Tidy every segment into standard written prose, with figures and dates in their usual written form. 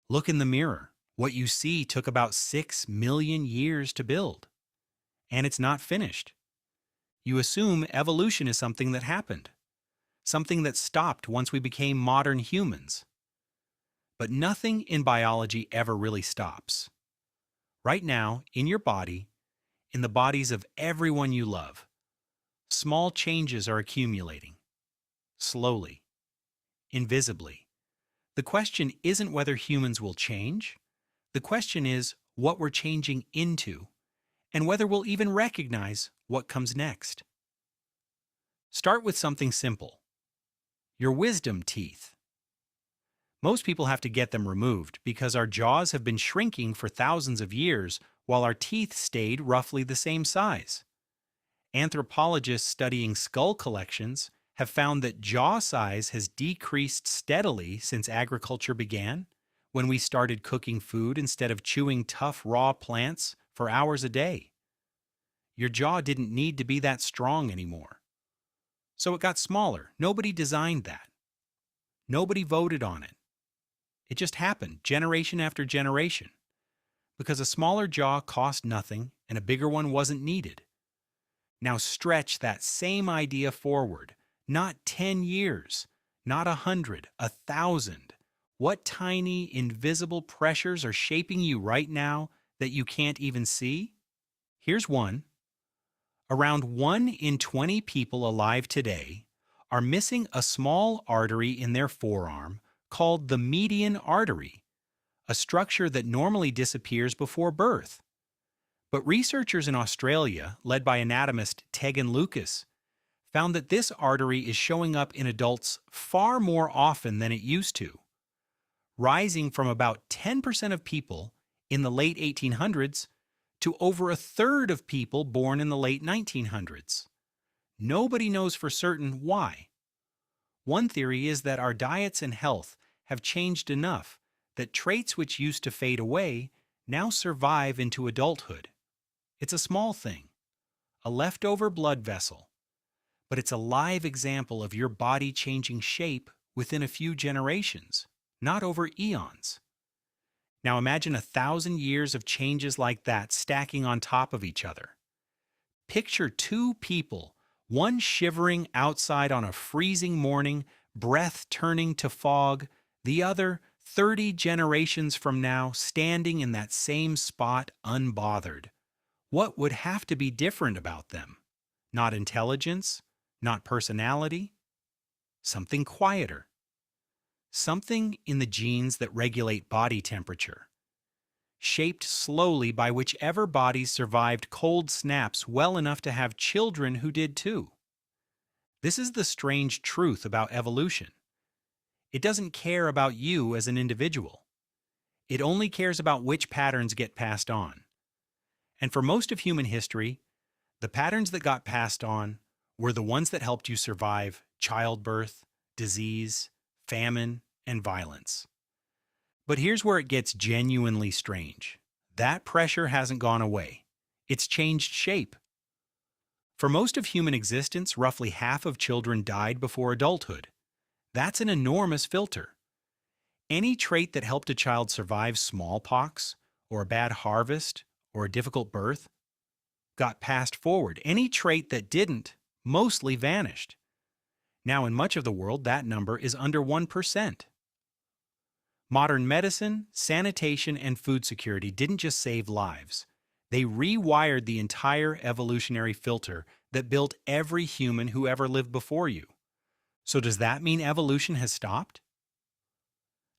Look in the mirror. What you see took about 6 million years to build, and it's not finished. You assume evolution is something that happened, something that stopped once we became modern humans. But nothing in biology ever really stops. Right now, in your body, in the bodies of everyone you love, small changes are accumulating, slowly, invisibly. The question isn't whether humans will change. The question is what we're changing into, and whether we'll even recognize what comes next. Start with something simple: your wisdom teeth. Most people have to get them removed because our jaws have been shrinking for thousands of years while our teeth stayed roughly the same size. Anthropologists studying skull collections have found that jaw size has decreased steadily since agriculture began, when we started cooking food instead of chewing tough raw plants for hours a day. Your jaw didn't need to be that strong anymore. So it got smaller. Nobody designed that. Nobody voted on it. It just happened generation after generation, because a smaller jaw cost nothing and a bigger one wasn't needed. Now stretch that same idea forward, not 10 years, not 100, 1,000. What tiny, invisible pressures are shaping you right now that you can't even see? Here's one. Around 1 in 20 people alive today are missing a small artery in their forearm called the median artery, a structure that normally disappears before birth. But researchers in Australia, led by anatomist Tegan Lucas, found that this artery is showing up in adults far more often than it used to, rising from about 10% of people in the late 1800s to over a third of people born in the late 1900s. Nobody knows for certain why. One theory is that our diets and health have changed enough that traits which used to fade away now survive into adulthood. It's a small thing, a leftover blood vessel, but it's a live example of your body changing shape within a few generations, not over eons. Now imagine 1,000 years of changes like that stacking on top of each other. Picture two people, one shivering outside on a freezing morning, breath turning to fog, the other 30 generations from now standing in that same spot unbothered. What would have to be different about them? Not intelligence, not personality, something quieter. Something in the genes that regulate body temperature, shaped slowly by whichever bodies survived cold snaps well enough to have children who did too. This is the strange truth about evolution. It doesn't care about you as an individual. It only cares about which patterns get passed on. And for most of human history, the patterns that got passed on were the ones that helped you survive childbirth, disease, famine, and violence. But here's where it gets genuinely strange. That pressure hasn't gone away. It's changed shape. For most of human existence, roughly half of children died before adulthood. That's an enormous filter. Any trait that helped a child survive smallpox, or a bad harvest, or a difficult birth, got passed forward. Any trait that didn't mostly vanished. Now, in much of the world, that number is under 1%. Modern medicine, sanitation, and food security didn't just save lives. They rewired the entire evolutionary filter that built every human who ever lived before you. So does that mean evolution has stopped?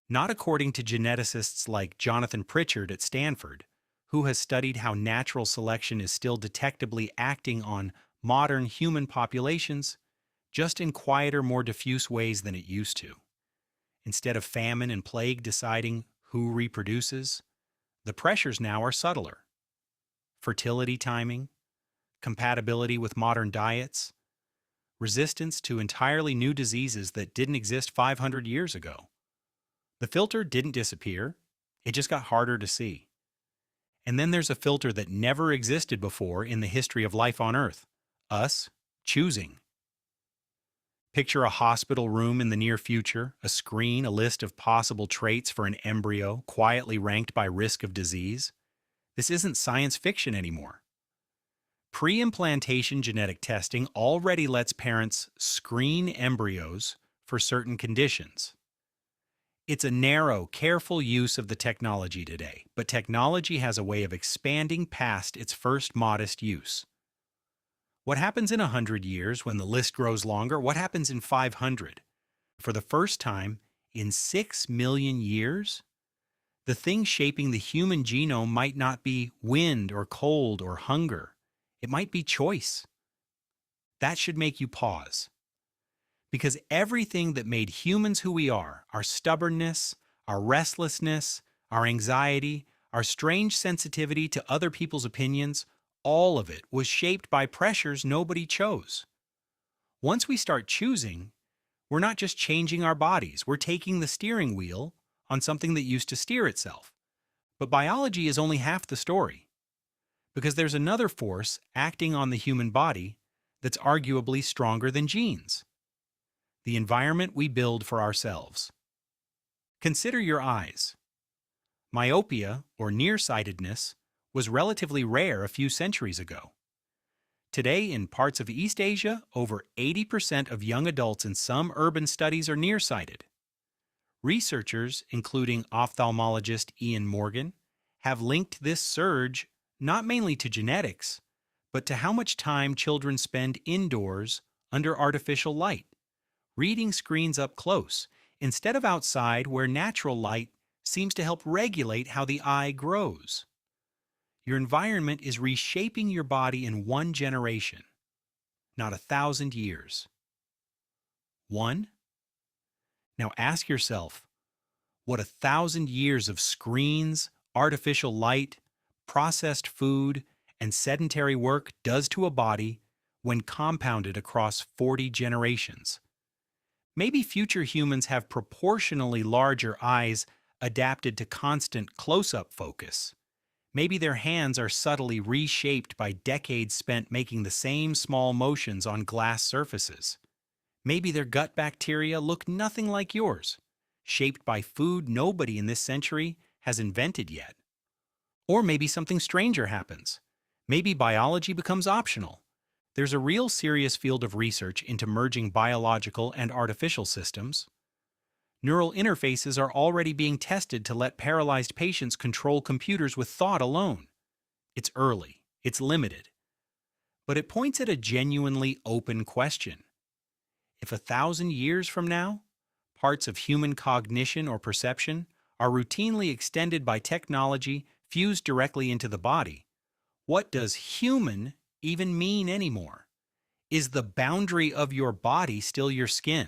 Not according to geneticists like Jonathan Pritchard at Stanford, who has studied how natural selection is still detectably acting on modern human populations, just in quieter, more diffuse ways than it used to. Instead of famine and plague deciding who reproduces, the pressures now are subtler. Fertility timing, compatibility with modern diets, resistance to entirely new diseases that didn't exist 500 years ago. The filter didn't disappear, it just got harder to see. And then there's a filter that never existed before in the history of life on Earth: us choosing. Picture a hospital room in the near future, a screen, a list of possible traits for an embryo, quietly ranked by risk of disease. This isn't science fiction anymore. Pre-implantation genetic testing already lets parents screen embryos for certain conditions. It's a narrow, careful use of the technology today, but technology has a way of expanding past its first modest use. What happens in 100 years when the list grows longer? What happens in 500? For the first time in 6 million years, the thing shaping the human genome might not be wind or cold or hunger. It might be choice. That should make you pause. Because everything that made humans who we are, our stubbornness, our restlessness, our anxiety, our strange sensitivity to other people's opinions, all of it was shaped by pressures nobody chose. Once we start choosing, we're not just changing our bodies, we're taking the steering wheel on something that used to steer itself. But biology is only half the story, because there's another force acting on the human body that's arguably stronger than genes: the environment we build for ourselves. Consider your eyes. Myopia, or nearsightedness, was relatively rare a few centuries ago. Today, in parts of East Asia, over 80% of young adults in some urban studies are nearsighted. Researchers, including ophthalmologist Ian Morgan, have linked this surge not mainly to genetics, but to how much time children spend indoors under artificial light, reading screens up close, instead of outside where natural light seems to help regulate how the eye grows. Your environment is reshaping your body in one generation, not 1,000 years. One? Now ask yourself what 1,000 years of screens, artificial light, processed food, and sedentary work does to a body when compounded across 40 generations. Maybe future humans have proportionally larger eyes adapted to constant close-up focus. Maybe their hands are subtly reshaped by decades spent making the same small motions on glass surfaces. Maybe their gut bacteria look nothing like yours, shaped by food nobody in this century has invented yet. Or maybe something stranger happens. Maybe biology becomes optional. There's a real serious field of research into merging biological and artificial systems. Neural interfaces are already being tested to let paralyzed patients control computers with thought alone. It's early, it's limited, but it points at a genuinely open question. If 1,000 years from now, parts of human cognition or perception are routinely extended by technology fused directly into the body, what does human even mean anymore? Is the boundary of your body still your skin?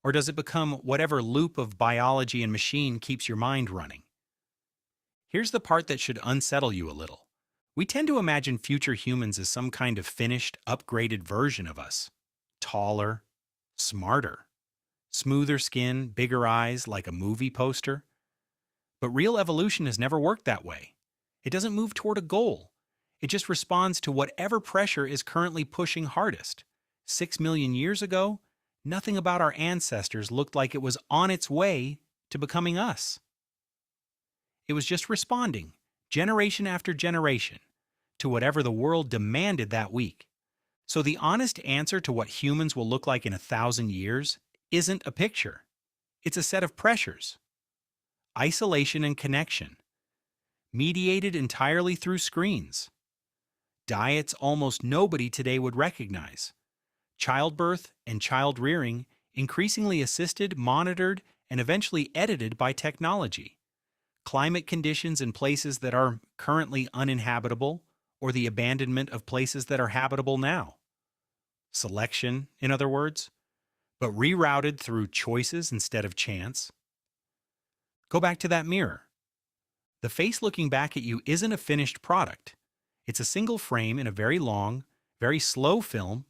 Or does it become whatever loop of biology and machine keeps your mind running? Here's the part that should unsettle you a little. We tend to imagine future humans as some kind of finished, upgraded version of us. Taller, smarter, smoother skin, bigger eyes, like a movie poster. But real evolution has never worked that way. It doesn't move toward a goal. It just responds to whatever pressure is currently pushing hardest. 6 million years ago, nothing about our ancestors looked like it was on its way to becoming us. It was just responding, generation after generation, to whatever the world demanded that week. So the honest answer to what humans will look like in 1,000 years isn't a picture. It's a set of pressures. Isolation and connection, mediated entirely through screens. Diets almost nobody today would recognize. Childbirth and child rearing increasingly assisted, monitored, and eventually edited by technology. Climate conditions in places that are currently uninhabitable, or the abandonment of places that are habitable now. Selection, in other words, but rerouted through choices instead of chance. Go back to that mirror. The face looking back at you isn't a finished product. It's a single frame in a very long, very slow film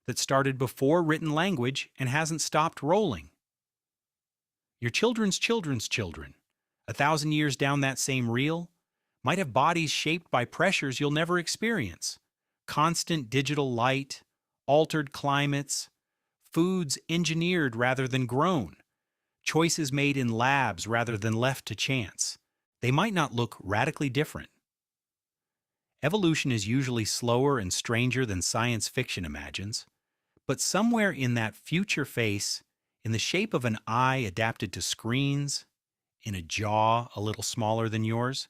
that started before written language and hasn't stopped rolling. Your children's children's children, 1,000 years down that same reel, might have bodies shaped by pressures you'll never experience. Constant digital light, altered climates, foods engineered rather than grown, choices made in labs rather than left to chance. They might not look radically different. Evolution is usually slower and stranger than science fiction imagines, but somewhere in that future face, in the shape of an eye adapted to screens, in a jaw a little smaller than yours,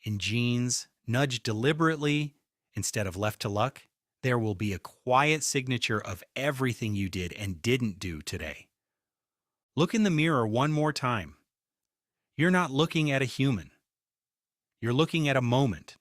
in genes nudged deliberately instead of left to luck, there will be a quiet signature of everything you did and didn't do today. Look in the mirror one more time. You're not looking at a human. You're looking at a moment,